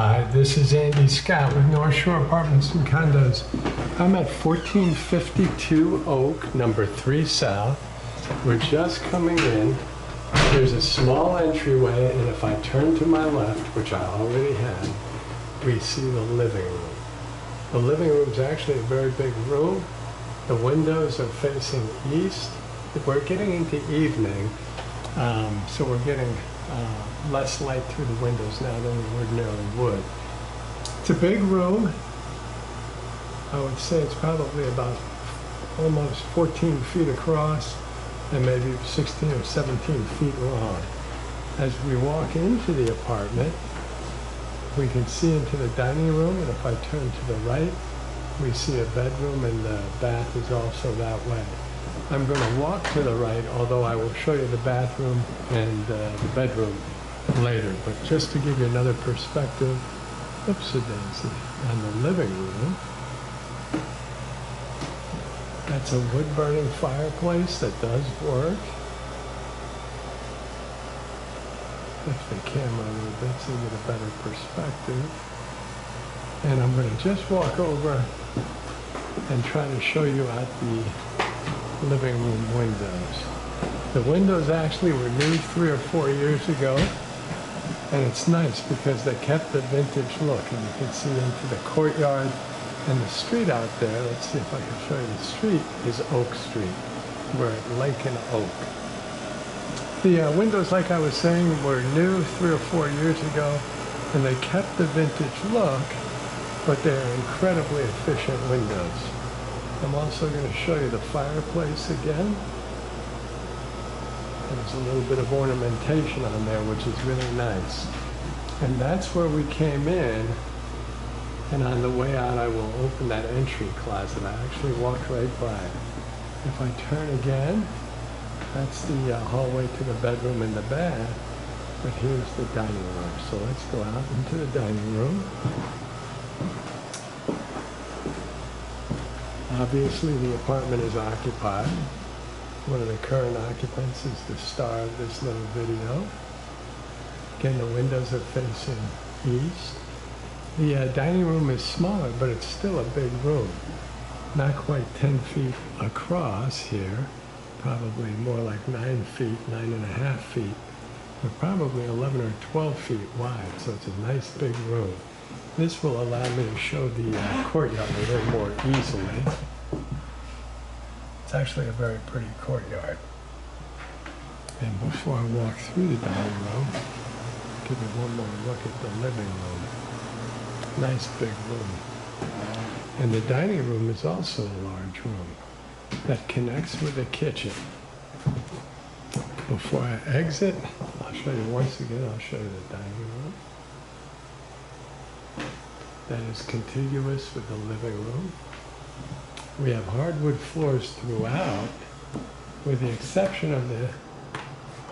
Hi, this is Andy Scott with North Shore Apartments and Condos. I'm at 1452 Oak, number 3 South. We're just coming in. There's a small entryway, and if I turn to my left, which I already had, we see the living room. The living room is actually a very big room. The windows are facing east. We're getting into evening, so we're getting less light through the windows now than we ordinarily would. It's a big room. I would say it's probably about almost 14 feet across and maybe 16 or 17 feet long. As we walk into the apartment, we can see into the dining room, and if I turn to the right, we see a bedroom, and the bath is also that way. I'm going to walk to the right, although I will show you the bathroom and the bedroom later. But just to give you another perspective, oops-a-daisy, on the living room, that's a wood-burning fireplace that does work. Lift the camera a little bit so you get a better perspective. And I'm going to just walk over and try to show you out the living room windows. The windows actually were new 3 or 4 years ago, and it's nice because they kept the vintage look, and you can see into the courtyard and the street out there. Let's see if I can show you. The street is Oak Street. We're at Lake and Oak. The windows, like I was saying, were new 3 or 4 years ago, and they kept the vintage look, but they're incredibly efficient windows. I'm also going to show you the fireplace again. There's a little bit of ornamentation on there, which is really nice. And that's where we came in. And on the way out, I will open that entry closet. I actually walked right by it. If I turn again, that's the hallway to the bedroom and the bath. But here's the dining room. So let's go out into the dining room. Obviously, the apartment is occupied. One of the current occupants is the star of this little video. Again, the windows are facing east. The dining room is smaller, but it's still a big room. Not quite 10 feet across here, probably more like 9 feet, 9.5 feet, but probably 11 or 12 feet wide, so it's a nice big room. This will allow me to show the courtyard a little more easily. It's actually a very pretty courtyard. And before I walk through the dining room, I'll give you one more look at the living room. Nice big room. And the dining room is also a large room that connects with the kitchen. Before I exit, I'll show you once again, I'll show you the dining room. That is contiguous with the living room. We have hardwood floors throughout, with the exception of the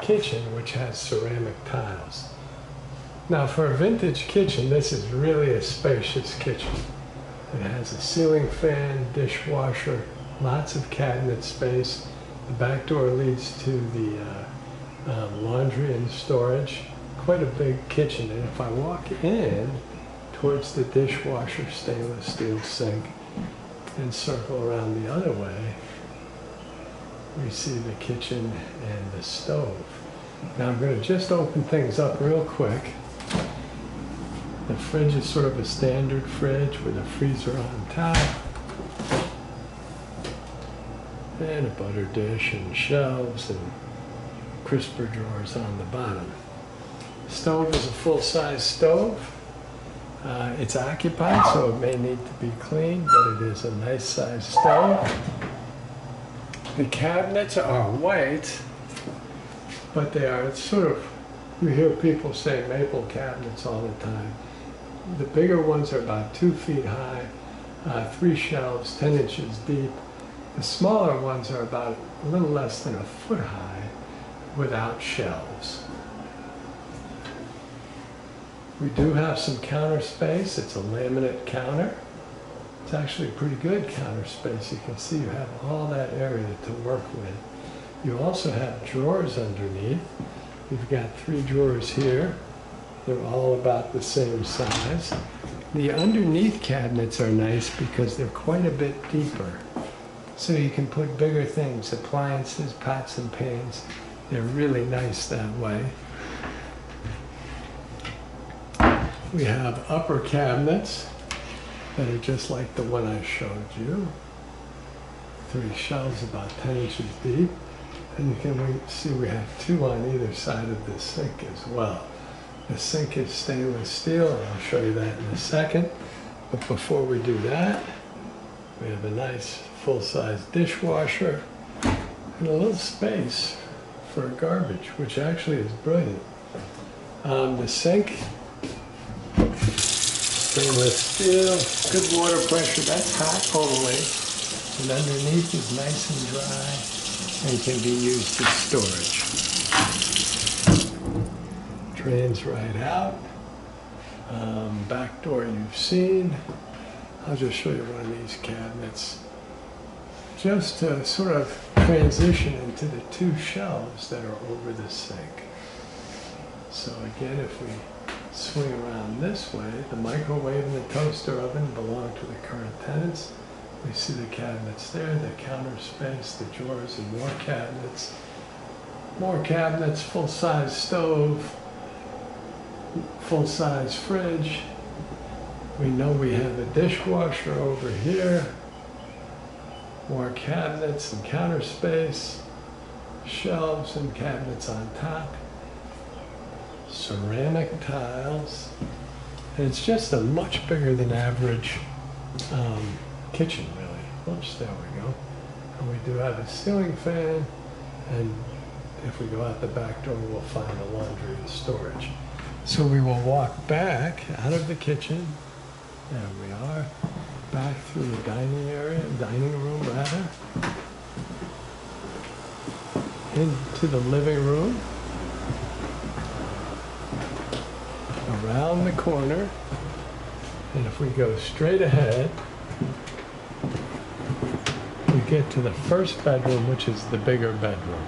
kitchen, which has ceramic tiles. Now, for a vintage kitchen, this is really a spacious kitchen. It has a ceiling fan, dishwasher, lots of cabinet space. The back door leads to the laundry and storage. Quite a big kitchen. And if I walk in towards the dishwasher, stainless steel sink, and circle around the other way, we see the kitchen and the stove. Now I'm going to just open things up real quick. The fridge is sort of a standard fridge with a freezer on top, and a butter dish and shelves and crisper drawers on the bottom. The stove is a full-size stove. It's occupied, so it may need to be cleaned, but it is a nice sized stove. The cabinets are white, but they are sort of, you hear people say maple cabinets all the time. The bigger ones are about 2 feet high, 3 shelves, 10 inches deep. The smaller ones are about a little less than a foot high without shelves. We do have some counter space. It's a laminate counter. It's actually pretty good counter space. You can see you have all that area to work with. You also have drawers underneath. You've got 3 drawers here They're all about the same size. The underneath cabinets are nice because they're quite a bit deeper. So you can put bigger things, appliances, pots and pans. They're really nice that way. We have upper cabinets that are just like the one I showed you. 3 shelves about 10 inches deep. And you can see we have 2 on either side of the sink as well. The sink is stainless steel, and I'll show you that in a second. But before we do that, we have a nice full-size dishwasher and a little space for garbage, which actually is brilliant. The sink, stainless steel, good water pressure, that's hot only. And underneath is nice and dry and can be used as storage. Drains right out. Back door you've seen. I'll just show you one of these cabinets. Just to sort of transition into the 2 shelves that are over the sink. So again, if we swing around this way, the microwave and the toaster oven belong to the current tenants. We see the cabinets there, the counter space, the drawers, and more cabinets. More cabinets, full-size stove, full-size fridge. We know we have a dishwasher over here. More cabinets and counter space, shelves and cabinets on top, ceramic tiles, and it's just a much bigger than average kitchen, really. Oops, there we go. And we do have a ceiling fan, and if we go out the back door, we'll find the laundry and storage. So we will walk back out of the kitchen. There we are. Back through the dining room rather, into the living room, around the corner, and if we go straight ahead, we get to the first bedroom, which is the bigger bedroom.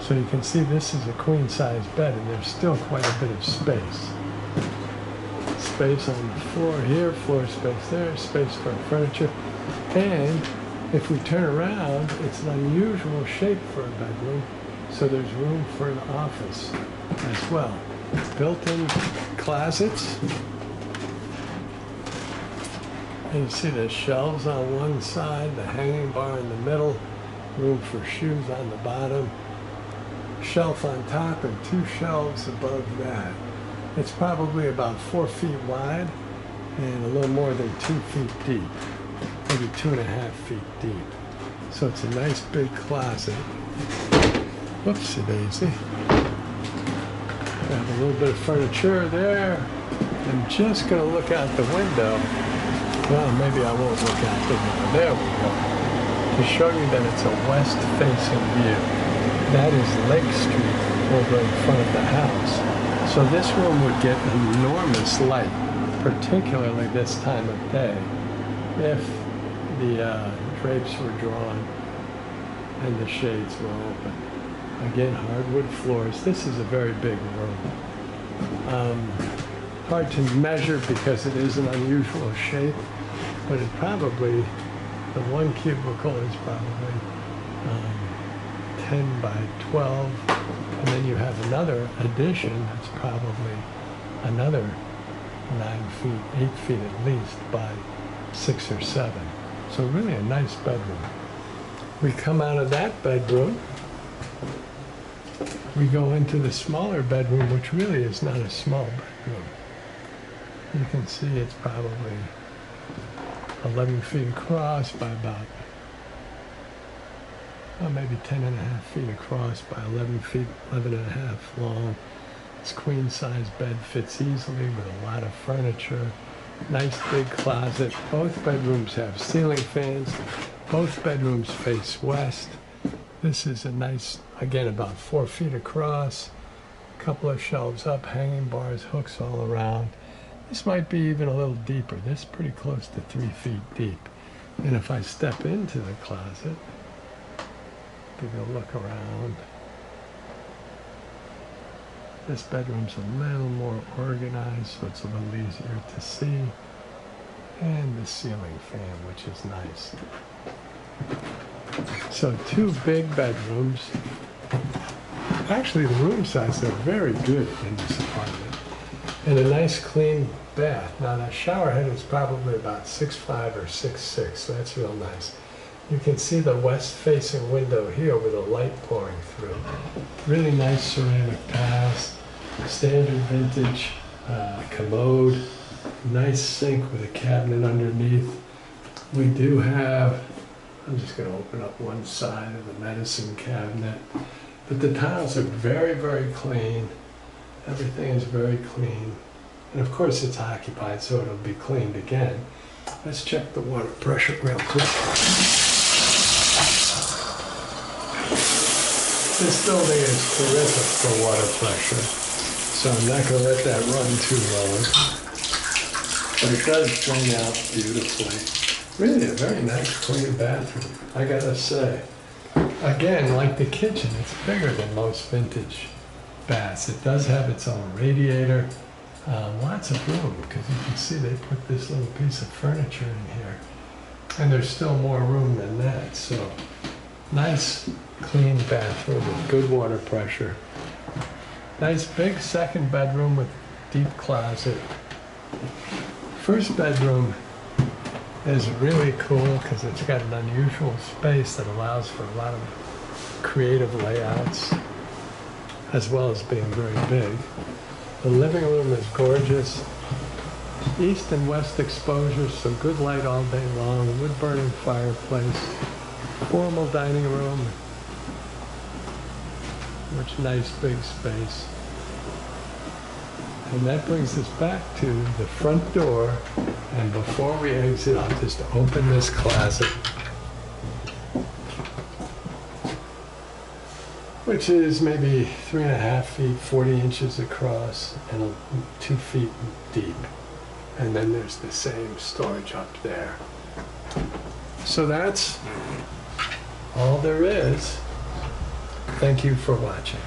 So you can see this is a queen-size bed, and there's still quite a bit of space. Space on the floor here, floor space there, space for furniture. And if we turn around, it's an unusual shape for a bedroom, so there's room for an office as well. Built-in closets. And you see the shelves on one side, the hanging bar in the middle, room for shoes on the bottom, shelf on top, and 2 shelves above that. It's probably about 4 feet wide and a little more than 2 feet deep, maybe 2.5 feet deep. So it's a nice big closet. Whoopsie daisy. Got a little bit of furniture there. I'm just going to look out the window. Well, maybe I won't look out the window. There we go. To show you that it's a west-facing view. That is Lake Street over in front of the house. So this room would get enormous light, particularly this time of day, if the drapes were drawn and the shades were open. Again, hardwood floors. This is a very big room. Hard to measure because it is an unusual shape, but it probably, the one cubicle is probably 10 by 12. And then you have another addition that's probably another 9 feet, 8 feet at least by 6 or 7. So really a nice bedroom. We come out of that bedroom. We go into the smaller bedroom, which really is not a small bedroom. You can see it's probably 11 feet across by about maybe 10.5 feet across by 11 feet, 11.5 long. This queen-size bed fits easily with a lot of furniture. Nice big closet. Both bedrooms have ceiling fans. Both bedrooms face west. This is a nice, again, about 4 feet across. A couple of shelves up, hanging bars, hooks all around. This might be even a little deeper. This is pretty close to 3 feet deep. And if I step into the closet, give you a look around. This bedroom's a little more organized, so it's a little easier to see. And the ceiling fan, which is nice. So 2 big bedrooms. Actually, the room sizes are very good in this apartment. And a nice clean bath. Now that shower head is probably about 6'5" or 6'6", so that's real nice. You can see the west-facing window here with the light pouring through. Really nice ceramic tiles, standard vintage commode, nice sink with a cabinet underneath. We do have, I'm just going to open up one side of the medicine cabinet, but the tiles are very, very clean. Everything is very clean. And of course it's occupied, so it'll be cleaned again. Let's check the water pressure real quick. This building is terrific for water pressure, so I'm not going to let that run too long. But it does drain out beautifully. Really a very nice clean bathroom, I gotta say. Again, like the kitchen, it's bigger than most vintage baths. It does have its own radiator. Lots of room, because you can see they put this little piece of furniture in here. And there's still more room than that, so nice clean bathroom with good water pressure. Nice big second bedroom with deep closet. First bedroom is really cool because it's got an unusual space that allows for a lot of creative layouts, as well as being very big. The living room is gorgeous. East and west exposures, so good light all day long. Wood-burning fireplace. Formal dining room. Much nice big space. And that brings us back to the front door. And before we exit, I'll just open this closet, which is maybe 3.5 feet, 40 inches across, and 2 feet deep. And then there's the same storage up there. So that's all there is. Thank you for watching.